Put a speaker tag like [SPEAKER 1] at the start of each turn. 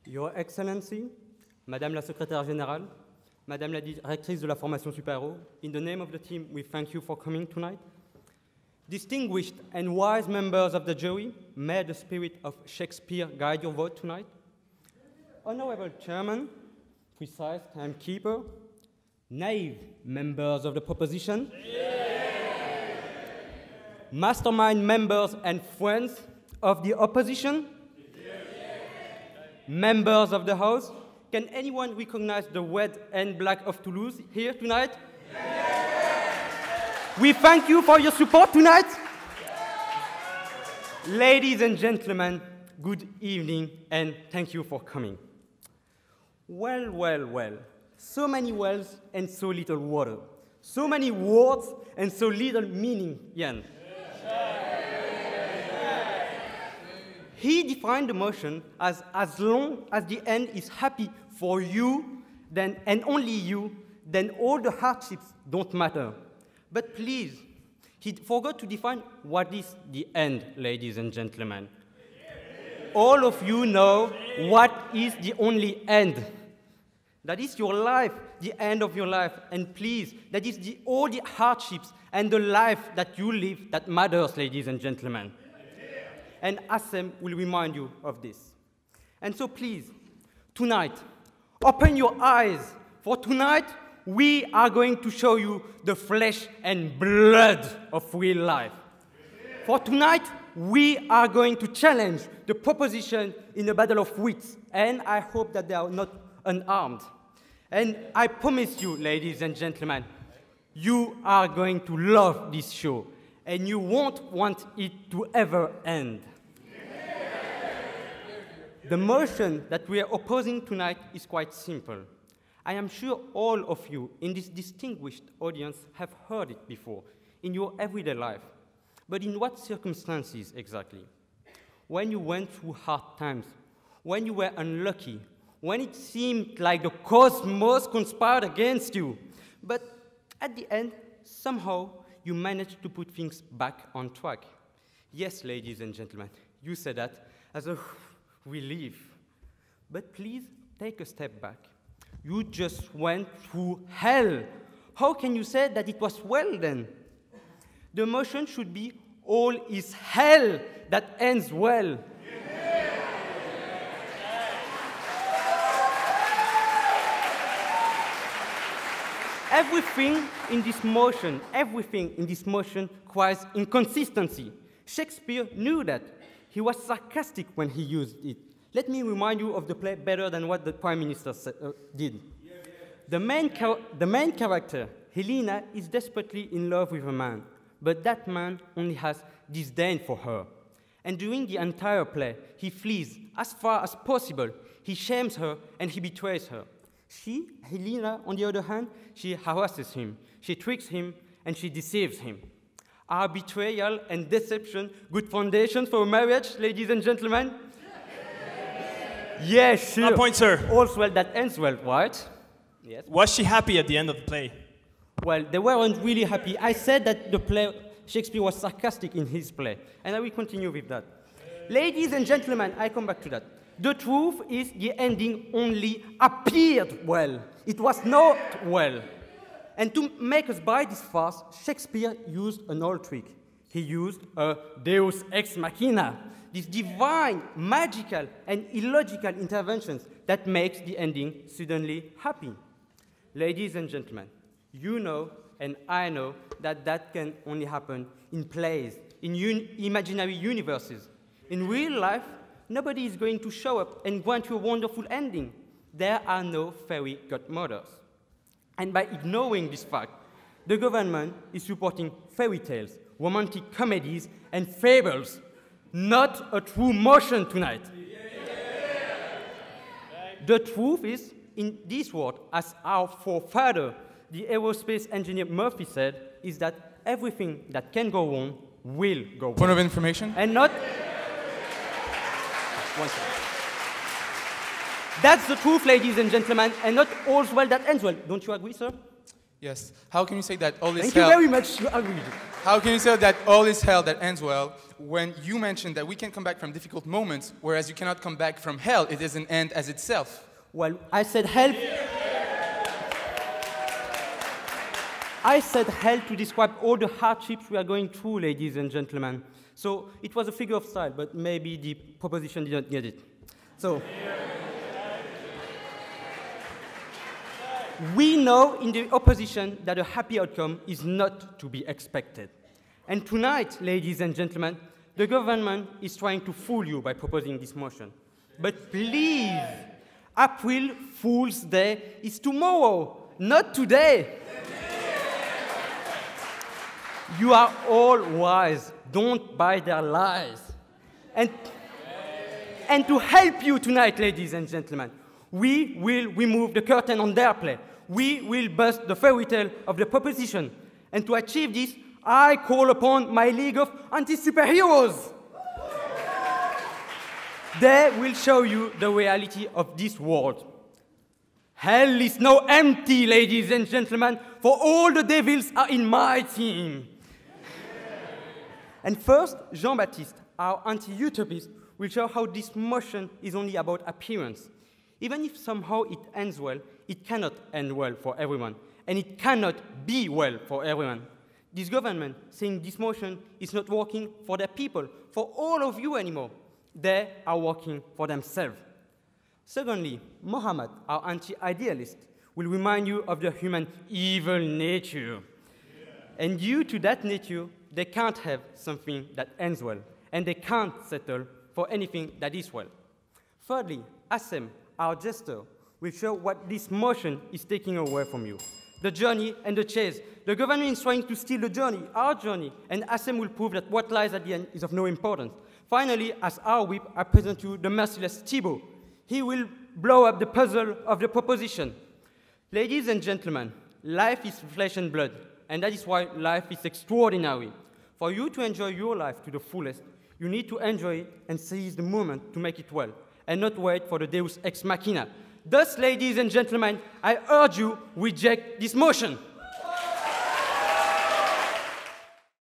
[SPEAKER 1] Your Excellency, Madame la Secrétaire Générale, Madame la Directrice de la formation Supaéro, in the name of the team, we thank you for coming tonight. Distinguished and wise members of the jury, may the spirit of Shakespeare guide your vote tonight. Honorable Chairman, precise timekeeper, naive members of the proposition, mastermind members and friends of the opposition, members of the House, can anyone recognize the red and black of Toulouse here tonight? We thank you for your support tonight. Ladies and gentlemen, good evening and thank you for coming. Well, well, well, so many wells and so little water. So many words and so little meaning, Jan. He defined the motion as long as the end is happy for you, then, and only you, then all the hardships don't matter. But please, he forgot to define what is the end, ladies and gentlemen. All of you know what is the only end. That is your life, the end of your life. And please, that is all the hardships and the life that you live that matters, ladies and gentlemen. And Assem will remind you of this. And so please, tonight, open your eyes, for tonight we are going to show you the flesh and blood of real life. For tonight, we are going to challenge the proposition in a battle of wits, and I hope that they are not unarmed. And I promise you, ladies and gentlemen, you are going to love this show, and you won't want it to ever end. The motion that we are opposing tonight is quite simple. I am sure all of you in this distinguished audience have heard it before in your everyday life. But in what circumstances exactly? When you went through hard times, when you were unlucky, when it seemed like the cosmos conspired against you. But at the end, somehow, you managed to put things back on track. Yes, ladies and gentlemen, you said that as a relief. But please take a step back. You just went through hell. How can you say that it was well then? The motion should be all is hell that ends well. Everything in this motion cries inconsistency. Shakespeare knew that. He was sarcastic when he used it. Let me remind you of the play better than what the Prime Minister did. The main character, Helena, is desperately in love with a man, but that man only has disdain for her. And during the entire play, he flees as far as possible. He shames her and he betrays her. She, Helena, on the other hand, she harasses him, she tricks him, and she deceives him. Are betrayal and deception good foundations for a marriage, ladies and gentlemen? Yes, sure.
[SPEAKER 2] A point, sir.
[SPEAKER 1] All's well that ends well, right? Yes.
[SPEAKER 2] Was she happy at the end of the play?
[SPEAKER 1] Well, they weren't really happy. I said that the play, Shakespeare was sarcastic in his play, and I will continue with that. Ladies and gentlemen, I come back to that. The truth is the ending only appeared well. It was not well. And to make us buy this farce, Shakespeare used an old trick. He used a deus ex machina, these divine, magical, and illogical interventions that makes the ending suddenly happy. Ladies and gentlemen, you know and I know that that can only happen in plays, in imaginary universes. In real life, nobody is going to show up and grant you a wonderful ending. There are no fairy godmothers. And by ignoring this fact, the government is supporting fairy tales, romantic comedies, and fables, not a true motion tonight. The truth is, in this world, as our forefather, the aerospace engineer Murphy said, is that everything that can go wrong will go wrong.
[SPEAKER 3] Point of information?
[SPEAKER 1] And not... One second. That's the truth, ladies and gentlemen, and not all's well that ends well. Don't you agree, sir?
[SPEAKER 3] Yes. How can you say that all this
[SPEAKER 1] Thank you very much. You agree.
[SPEAKER 3] How can you say that all is hell that ends well when you mentioned that we can come back from difficult moments, whereas you cannot come back from hell? It is an end as itself.
[SPEAKER 1] Well, I said hell. I said hell to describe all the hardships we are going through, ladies and gentlemen. So it was a figure of style, but maybe the proposition didn't get it. So we know in the opposition that a happy outcome is not to be expected. And tonight, ladies and gentlemen, the government is trying to fool you by proposing this motion. But please, April Fool's Day is tomorrow, not today. You are all wise. Don't buy their lies. And to help you tonight, ladies and gentlemen, we will remove the curtain on their play. We will bust the fairy tale of the proposition. And to achieve this, I call upon my League of Anti-Superheroes. They will show you the reality of this world. Hell is now empty, ladies and gentlemen, for all the devils are in my team. And first, Jean-Baptiste, our anti-utopist, will show how this motion is only about appearance. Even if somehow it ends well, it cannot end well for everyone, and it cannot be well for everyone. This government saying this motion is not working for their people, for all of you anymore. They are working for themselves. Secondly, Mohammed, our anti-idealist, will remind you of the human evil nature. And due to that nature, they can't have something that ends well, and they can't settle for anything that is well. Thirdly, Assem, our jester, will show what this motion is taking away from you. The journey and the chase. The government is trying to steal the journey, our journey, and Assem will prove that what lies at the end is of no importance. Finally, as our whip, I present you the merciless Thibaut. He will blow up the puzzle of the proposition. Ladies and gentlemen, life is flesh and blood, and that is why life is extraordinary. For you to enjoy your life to the fullest, you need to enjoy it and seize the moment to make it well, and not wait for the deus ex machina. Thus, ladies and gentlemen, I urge you, reject this motion.